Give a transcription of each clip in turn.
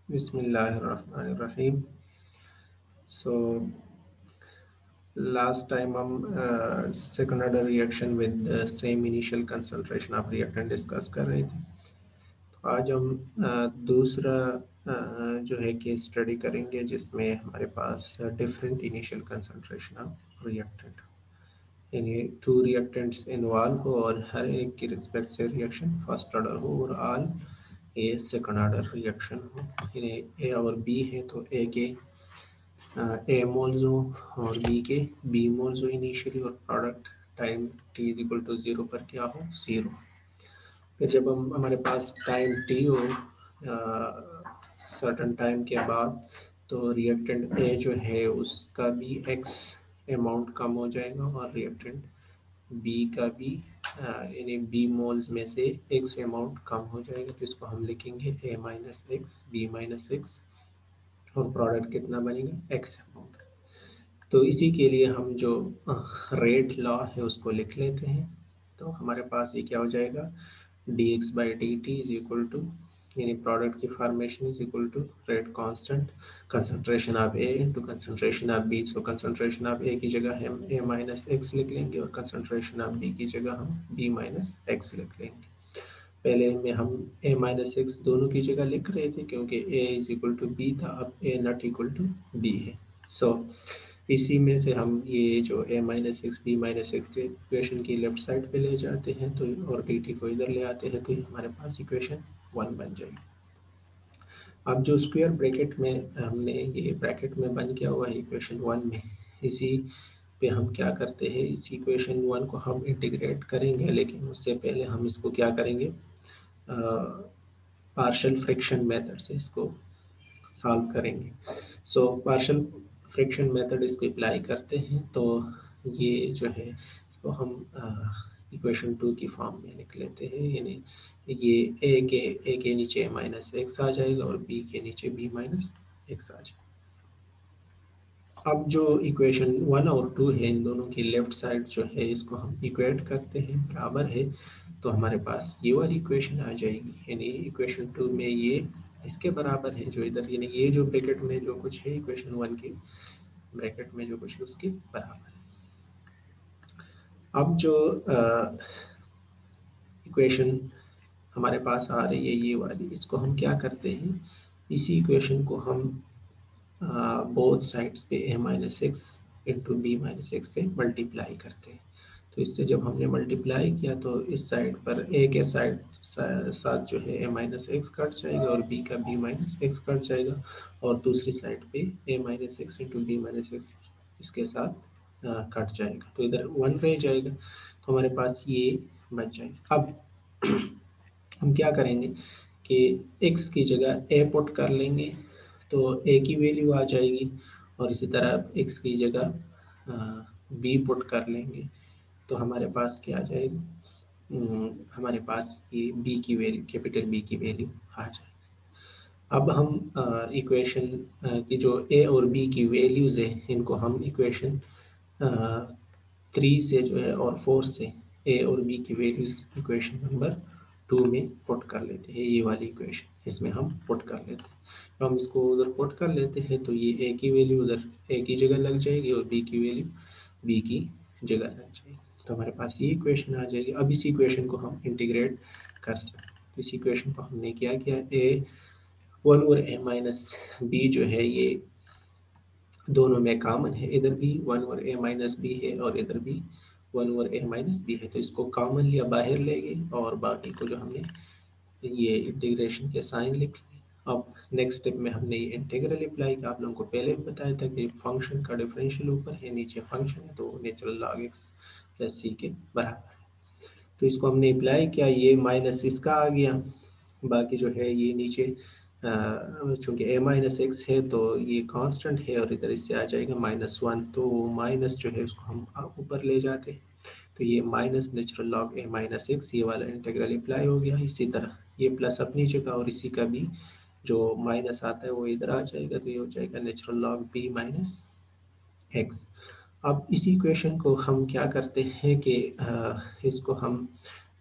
बिस्मिल्लाहिर्रहमानिर्रहीम। So last time हम second order reaction with same initial concentration of reactant discuss कर रहे थे। तो आज हम दूसरा जो है केस स्टडी करेंगे जिसमें हमारे पास different initial concentration of reactant, यानी टू रिएक्टेंट्स इन्वॉल्व हो और हर एक की रिस्पेक्ट से रिएक्शन फर्स्ट ऑर्डर हो और ऑल ए सेकेंड ऑर्डर रिएक्शन हो। यानी ए और बी है तो ए के ए मोल्स हो और बी के बी मोल्स हो इनिशियली, और product time T is equal to 0 पर क्या हो, 0। फिर जब हम हमारे पास टाइम टी हो सर्टन टाइम के बाद, तो रिएक्टेंट ए जो है उसका भी एक्स अमाउंट कम हो जाएगा और रिएक्टेंट बी का भी यानी बी मोल्स में से एक्स अमाउंट कम हो जाएगा। तो इसको हम लिखेंगे a minus x b minus x, और प्रोडक्ट कितना बनेगा, एक्स अमाउंट। तो इसी के लिए हम जो रेट लॉ है उसको लिख लेते हैं। तो हमारे पास ये क्या हो जाएगा, d x by d t is equal to, यानी प्रोडक्ट की formation is equal to rate constant concentration of a into concentration of b. So concentration of a की जगह हम ए माइनस एक्स लिख लेंगे और कंसंट्रेशन ऑफ बी की जगह हम बी माइनस एक्स लिख लेंगे। पहले में हम ए माइनस एक्स दोनों की जगह लिख रहे थे क्योंकि a is equal to b था, अब a not equal to b है। सो इसी में से हम ये जो a minus x b minus x के इक्वेशन की लेफ्ट साइड पे ले जाते हैं तो, और डी टी को इधर ले आते हैं, तो हमारे पास इक्वेशन 1 बन जाएगी। अब जो स्क्वायर ब्रैकेट में हमने ये ब्रैकेट में बन किया हुआ है इक्वेशन 1 में, इसी पे हम क्या करते हैं, इस इक्वेशन 1 को हम इंटीग्रेट करेंगे, लेकिन उससे पहले हम इसको क्या करेंगे, पार्शियल फ्रैक्शन मेथड से इसको सॉल्व करेंगे। सो पार्शियल फ्रैक्शन मेथड इसको अप्लाई करते हैं तो ये जो है इसको हम इक्वेशन 2 की फॉर्म में लिख लेते हैं, यानी ये ए के नीचे माइनस एक्स आ जाएगा और बी के नीचे बी माइनस एक्स आ जाएगा। अब जो इक्वेशन 1 और 2 है इन दोनों की लेफ्ट साइड जो है इसको हम इक्वेट करते हैं, बराबर है, तो हमारे पास ये वाली इक्वेशन आ जाएगी, यानी इक्वेशन 2 में ये इसके बराबर है जो इधर, यानी ये जो ब्रैकेट में जो कुछ है इक्वेशन 1 की ब्रैकेट में जो कुछ है उसके बराबर है। अब जो इक्वेशन हमारे पास आ रही है ये वाली, इसको हम क्या करते हैं, इसी इक्वेशन को हम बोथ साइड्स पे a minus x into B minus x से मल्टीप्लाई करते हैं। तो इससे जब हमने मल्टीप्लाई किया तो इस साइड पर ए के साइड साथ जो है ए माइनस एक्स कट जाएगा और बी का बी माइनस एक्स कट जाएगा, और दूसरी साइड पे a minus x into B minus x इसके साथ कट जाएगा, तो इधर 1 रह जाएगा। तो हमारे पास ये बच जाएगा। अब हम क्या करेंगे कि x की जगह a पुट कर लेंगे तो a की वैल्यू आ जाएगी, और इसी तरह x की जगह b पुट कर लेंगे तो हमारे पास क्या आ जाएगा, हमारे पास ये b की वैल्यू, कैपिटल B की वैल्यू आ जाएगी। अब हम इक्वेशन की जो a और b की वैल्यूज़ है इनको हम इक्वेशन 3 से जो है और 4 से a और b की वैल्यूज इक्वेशन नंबर 2 में पुट कर लेते हैं। ये वाली इक्वेशन इसमें हम पुट कर लेते हैं, तो हम इसको उधर पुट कर लेते हैं तो ये a की वैल्यू उधर a की जगह लग जाएगी और b की वैल्यू b की जगह लग जाएगी, तो हमारे पास ये इक्वेशन आ जाएगी। अब इस इक्वेशन को हम इंटीग्रेट कर सकते हैं, तो इस इक्वेशन को हमने क्या किया, a1 और a माइनस बी जो है ये दोनों में कॉमन है, इधर भी 1 और a माइनस बी है और इधर भी 1 और a माइनस बी है, तो इसको कॉमन लिया बाहर ले गए और बाकी को जो हमने ये इंटीग्रेशन के साइन लिख लिए। अब नेक्स्ट स्टेप में हमने ये इंटीग्रल अप्लाई किया, आप लोगों को पहले भी बताया था कि फंक्शन का डिफरेंशियल ऊपर है नीचे फंक्शन है, तो नेचुरल लॉग एक्स प्लस सी के बराबर है। तो इसको हमने अप्लाई किया, ये माइनस इसका आ गया, बाकी जो है ये नीचे चूँकि a माइनस एक्स है तो ये कांस्टेंट है और इधर इससे आ जाएगा -1, तो माइनस जो है उसको हम ऊपर ले जाते हैं, तो ये minus natural log a minus x, ये वाला इंटीग्रल अप्लाई हो गया। इसी तरह ये प्लस अपनी जगह और इसी का भी जो माइनस आता है वो इधर आ जाएगा, तो ये हो जाएगा natural log b minus x. अब इसी इक्वेशन को हम क्या करते हैं कि इसको हम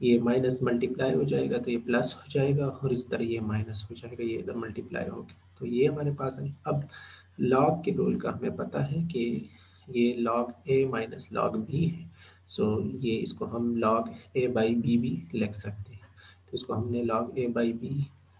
ये माइनस मल्टीप्लाई हो जाएगा तो ये प्लस हो जाएगा, और इस तरह ये माइनस हो जाएगा, ये इधर मल्टीप्लाई हो गया। तो ये हमारे पास है। अब लॉग के रूल का हमें पता है कि ये लॉग ए माइनस लॉग बी है। सो ये इसको हम लॉग ए बाई बी भी लिख सकते हैं। तो इसको हमने log a बाई बी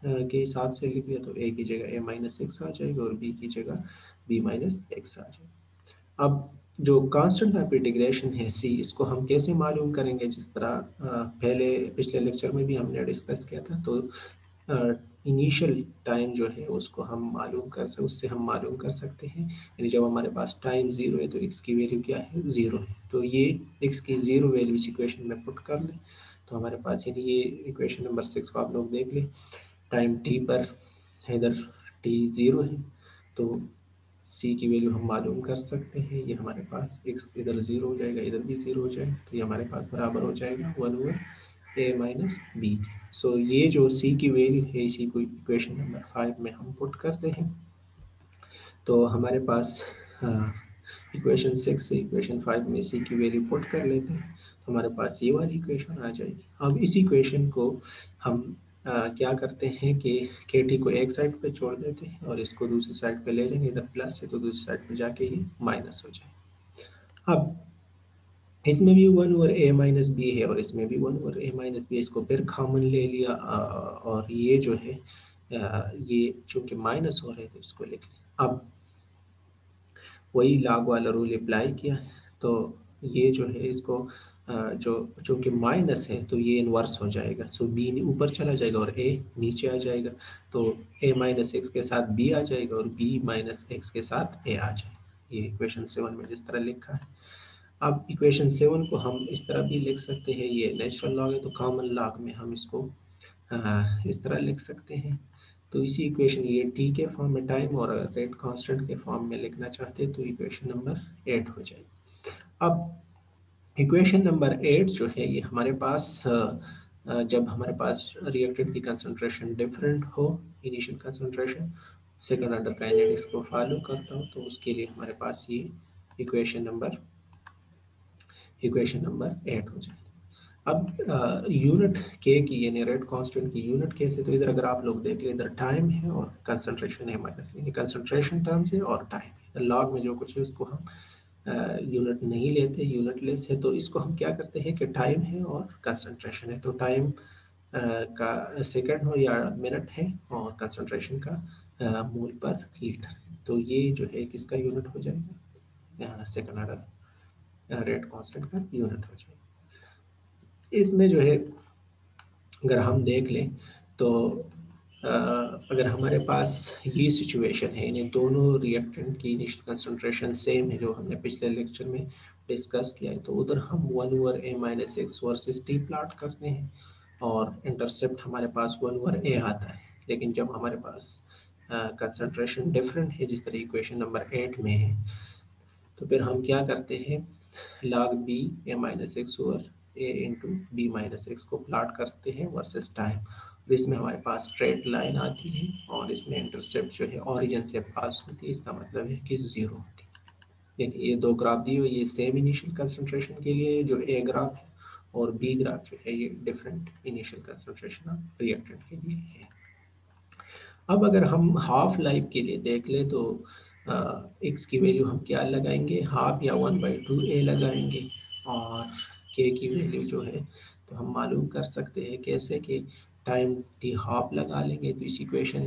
के हिसाब से लिख लिया, तो a की जगह a माइनस एक्स आ जाएगा और b की जगह b माइनस एक्स आ जाएगा। अब जो कांस्टेंट ऑफ इंटीग्रेशन है c, इसको हम कैसे मालूम करेंगे? जिस तरह पहले पिछले लेक्चर में भी हमने डिस्कस किया था, तो इनिशियल टाइम जो है उसको हम मालूम कर सकते, उससे हम मालूम कर सकते हैं। यानी जब हमारे पास टाइम ज़ीरो है तो x की वैल्यू क्या है? ज़ीरो है। तो ये x की ज़ीरो वैल्यू इस इक्वेशन में पुट कर लें, तो हमारे पास यानी ये इक्वेशन नंबर 6 को आप लोग देख लें। टाइम t पर इधर t ज़ीरो है, तो c की वैल्यू हम मालूम कर सकते हैं। ये हमारे पास x इधर ज़ीरो हो जाएगा, इधर भी ज़ीरो हो जाएगा, तो ये हमारे पास बराबर हो जाएगा 1/a माइनस बी। सो ये जो c की वैल्यू है, इसी को इक्वेशन नंबर 5 में हम पुट करते हैं। तो हमारे पास इक्वेशन 6 से इक्वेशन 5 में c की वैल्यू पुट कर लेते हैं, तो हमारे पास ये वाली इक्वेशन आ जाएगी। अब इस इक्वेशन को हम क्या करते हैं कि kt को एक साइड पे छोड़ देते हैं और इसको दूसरी साइड पे ले जाएंगे। इधर प्लस है तो दूसरी साइड पे जाके ये माइनस हो जाए। अब इसमें भी 1/a माइनस बी है और इसमें भी 1/a माइनस बी, इसको फिर कॉमन ले लिया, और ये जो है ये चूंकि माइनस हो रहे थे इसको लिख लिया। अब वही log वाला रूल अप्लाई किया, तो ये जो है इसको जो चूंकि माइनस है तो ये इन्वर्स हो जाएगा। सो b ऊपर चला जाएगा और a नीचे आ जाएगा, तो a माइनस एक्स के साथ b आ जाएगा और b माइनस एक्स के साथ a आ जाएगा। ये इक्वेशन 7 में जिस तरह लिखा है। अब इक्वेशन 7 को हम इस तरह भी लिख सकते हैं, ये नेचुरल लॉग है तो कॉमन लॉग में हम इसको इस तरह लिख सकते हैं। तो इसी इक्वेशन, ये t के फॉर्म में टाइम और रेट कांस्टेंट के फॉर्म में लिखना चाहते हैं, तो इक्वेशन नंबर 8 हो जाएगी। अब इक्वेशन नंबर 8 जो है ये हमारे पास जब हमारे पास रिएक्टेंट की कंसंट्रेशन डिफरेंट हो, initial concentration second order kinetics को फॉलो करता हो, तो उसके लिए हमारे पास ये इक्वेशन नंबर 8 हो जाएगी। अब यूनिट के की यानी रेट कांस्टेंट की यूनिट के से, तो इधर अगर आप लोग देख लें, इधर टाइम है और कंसंट्रेशन है माइनस, यानी कंसंट्रेशन टर्म्स है और टाइम है। लॉग में जो कुछ है उसको हम यूनिट नहीं लेते, यूनिट लेस है, तो इसको हम क्या करते हैं कि टाइम है और कंसंट्रेशन है, तो टाइम का सेकंड हो या मिनट है और कंसंट्रेशन का मोल पर लीटर है। तो ये जो है किसका यूनिट हो जाएगा? सेकंड ऑर्डर रेट कांस्टेंट का यूनिट हो जाएगा। इसमें जो है अगर हम देख लें तो अगर हमारे पास ये सिचुएशन है, यानी दोनों रिएक्टेंट की इनिशियल कंसंट्रेशन सेम है जो हमने पिछले लेक्चर में डिस्कस किया है, तो उधर हम 1/a minus x versus T plot करते हैं और इंटरसेप्ट हमारे पास 1/a आता है। लेकिन जब हमारे पास कंसंट्रेशन डिफरेंट है, जिस तरह इक्वेशन नंबर 8 में है, तो फिर हम क्या करते हैं, log b a minus x over a into B minus x को प्लॉट करते हैं वर्सेस टाइम। और इसमें हमारे पास स्ट्रेट लाइन आती है और इसमें इंटरसेप्ट जो है ओरिजिन से पास होती है, इसका मतलब है कि जीरो होती है। यानी ये दो ग्राफ दिए हुए, ये सेम इनिशियल कंसंट्रेशन के लिए जो ए ग्राफ है, और बी ग्राफ जो है ये different initial concentration of reactant के लिए है। अब अगर हम हाफ लाइफ के लिए देख लें, तो एक्स की वैल्यू हम क्या लगाएंगे? हाफ या 1/2a लगाएंगे, और के की वैल्यू जो है तो हम मालूम कर सकते हैं कैसे कि टाइम टी हाफ लगा लेंगे। तो इस इक्वेशन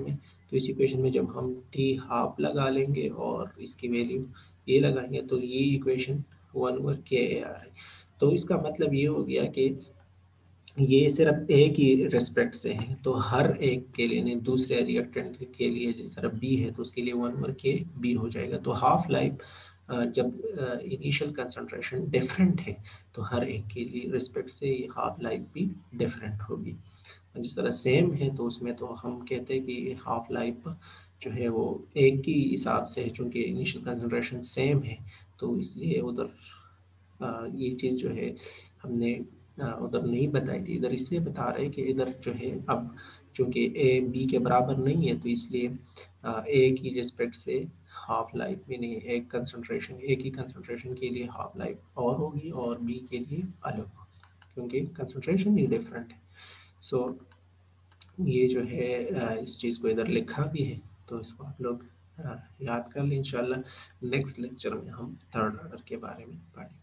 में, जब हम टी हाफ लगा लेंगे और इसकी वैल्यू ये लगाएंगे, तो ये इक्वेशन 1/k आ रही। तो इसका मतलब ये हो गया कि ये सिर्फ ए की रिस्पेक्ट से है, तो हर एक के लिए, नहीं दूसरे रिएक्टेंट के लिए, सिर्फ बी है तो उसके लिए 1/k बी हो जाएगा। तो हाफ लाइफ जब इनिशियल कंसंट्रेशन डिफरेंट है, तो हर एक के लिए रिस्पेक्ट से ये हाफ लाइफ भी डिफरेंट होगी। जिस तरह सेम है तो उसमें तो हम कहते हैं कि हाफ लाइफ जो है वो एक ही हिसाब से है, चूँकि इनिशियल कंसंट्रेशन सेम है, तो इसलिए उधर ये चीज़ जो है हमने उधर नहीं बताई थी, इधर इसलिए बता रहे हैं कि इधर जो है अब चूँकि ए बी के बराबर नहीं है, तो इसलिए ए की रिस्पेक्ट से हाफ लाइफ में नहीं, एक ही कंसंट्रेशन के लिए हाफ लाइफ और होगी और बी के लिए अलग होगी, क्योंकि कंसंट्रेशन ही डिफरेंट है। सो ये जो है इस चीज़ को इधर लिखा भी है, तो इसको आप लोग याद कर लें। इंशाल्लाह नेक्स्ट लेक्चर में हम थर्ड ऑर्डर के बारे में पढ़ेंगे।